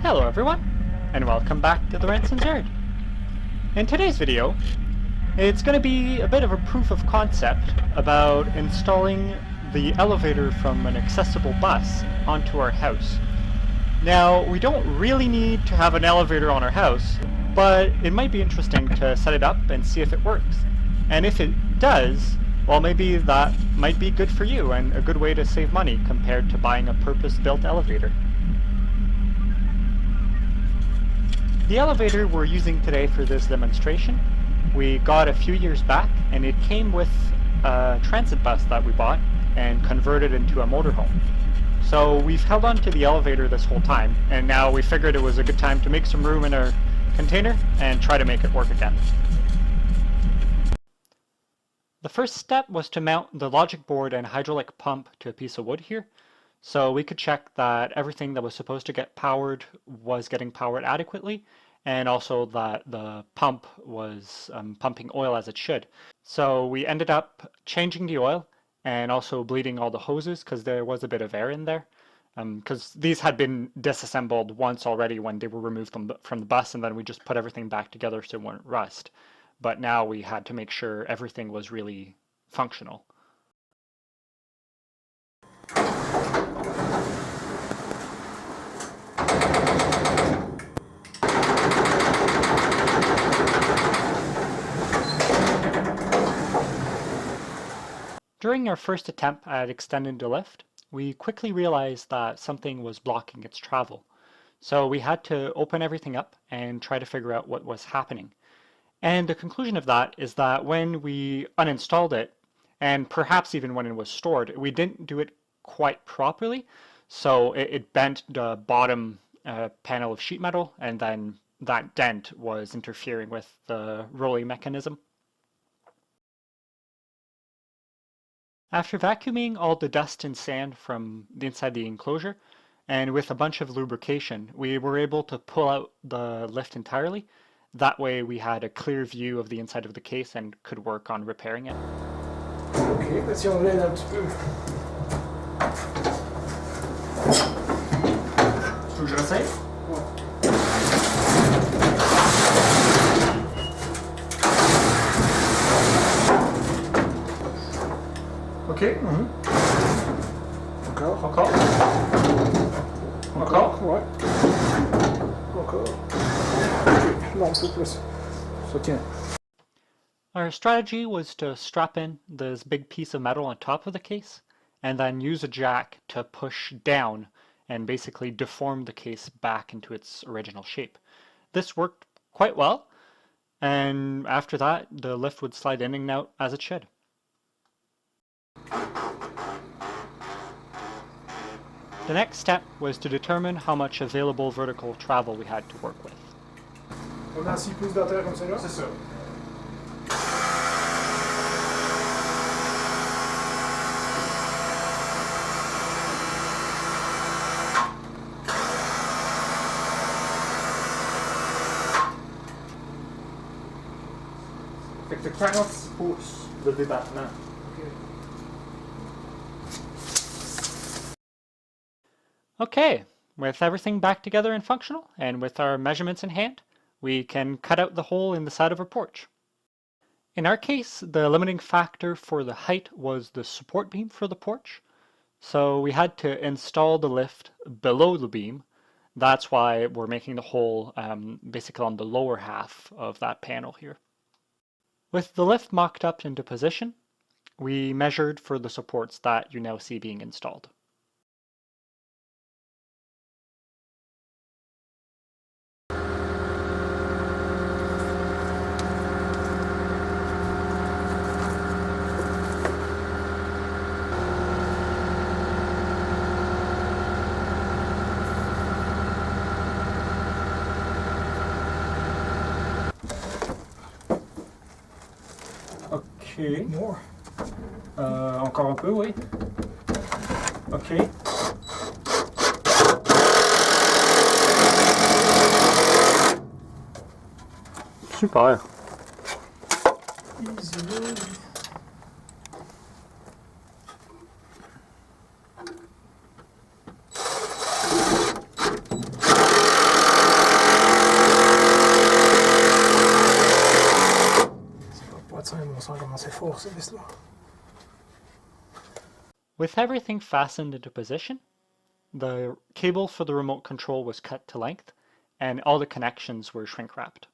Hello everyone, and welcome back to the RENSO'n'sYard. In today's video, it's going to be a bit of a proof of concept about installing the elevator from an accessible bus onto our house. Now, we don't really need to have an elevator on our house, but it might be interesting to set it up and see if it works. And if it does, well, maybe that might be good for you and a good way to save money compared to buying a purpose-built elevator. The elevator we're using today for this demonstration, we got a few years back, and it came with a transit bus that we bought and converted into a motorhome. So we've held on to the elevator this whole time, and now we figured it was a good time to make some room in our container and try to make it work again. The first step was to mount the logic board and hydraulic pump to a piece of wood here, so we could check that everything that was supposed to get powered was getting powered adequately, and also that the pump was pumping oil as it should. So we ended up changing the oil and also bleeding all the hoses because there was a bit of air in there, because these had been disassembled once already when they were removed from the bus, and then we just put everything back together so it wouldn't rust. But now we had to make sure everything was really functional. During our first attempt at extending the lift, we quickly realized that something was blocking its travel. So we had to open everything up and try to figure out what was happening. And the conclusion of that is that when we uninstalled it, and perhaps even when it was stored, we didn't do it quite properly. So it bent the bottom panel of sheet metal, and then that dent was interfering with the rolling mechanism. After vacuuming all the dust and sand from inside the enclosure, and with a bunch of lubrication, we were able to pull out the lift entirely. That way we had a clear view of the inside of the case and could work on repairing it. Ok, bah si on l'aide un petit peu. Tu veux que je l'essaye? Ouais. Ok. Encore. Encore. Encore. Ouais. Encore. Ok, là on peut placer. Ça tient. Our strategy was to strap in this big piece of metal on top of the case, and then use a jack to push down and basically deform the case back into its original shape. This worked quite well, and after that, the lift would slide in and out as it should. The next step was to determine how much available vertical travel we had to work with. On a 6 pouces d'intérieur comme ça là? C'est ça. Fait que 46 pouces de débattement. Okay, with everything back together and functional, and with our measurements in hand, we can cut out the hole in the side of our porch. In our case, the limiting factor for the height was the support beam for the porch, so we had to install the lift below the beam. That's why we're making the hole basically on the lower half of that panel here. With the lift mocked up into position, we measured for the supports that you now see being installed. Ok. More. Encore un peu, oui. Ok. Super. Easy. mettre ça à 900 comment c'est fort ce vis là. With everything fastened into position, the cable for the remote control was cut to length, and all the connections were shrink wrapped.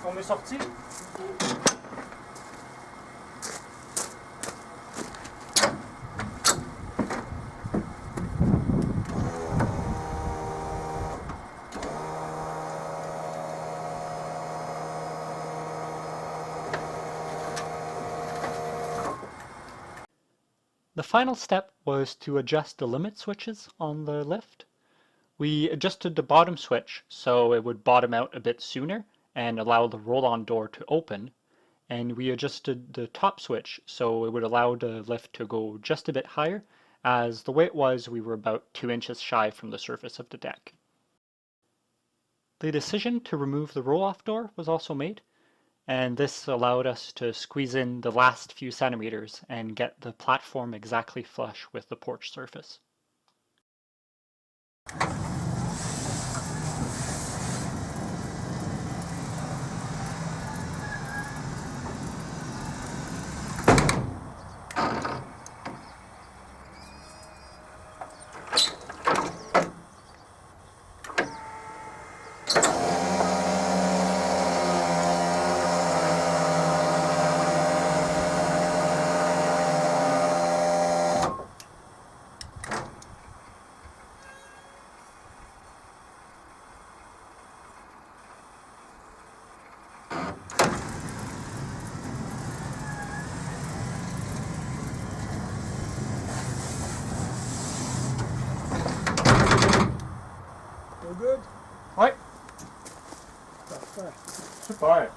On est sorti. The final step was to adjust the limit switches on the lift. We adjusted the bottom switch so it would bottom out a bit sooner and allow the roll-on door to open, and we adjusted the top switch so it would allow the lift to go just a bit higher, as the way it was we were about 2 inches shy from the surface of the deck. The decision to remove the roll-off door was also made, and this allowed us to squeeze in the last few centimeters and get the platform exactly flush with the porch surface. All good? Ouais, Parfait. super.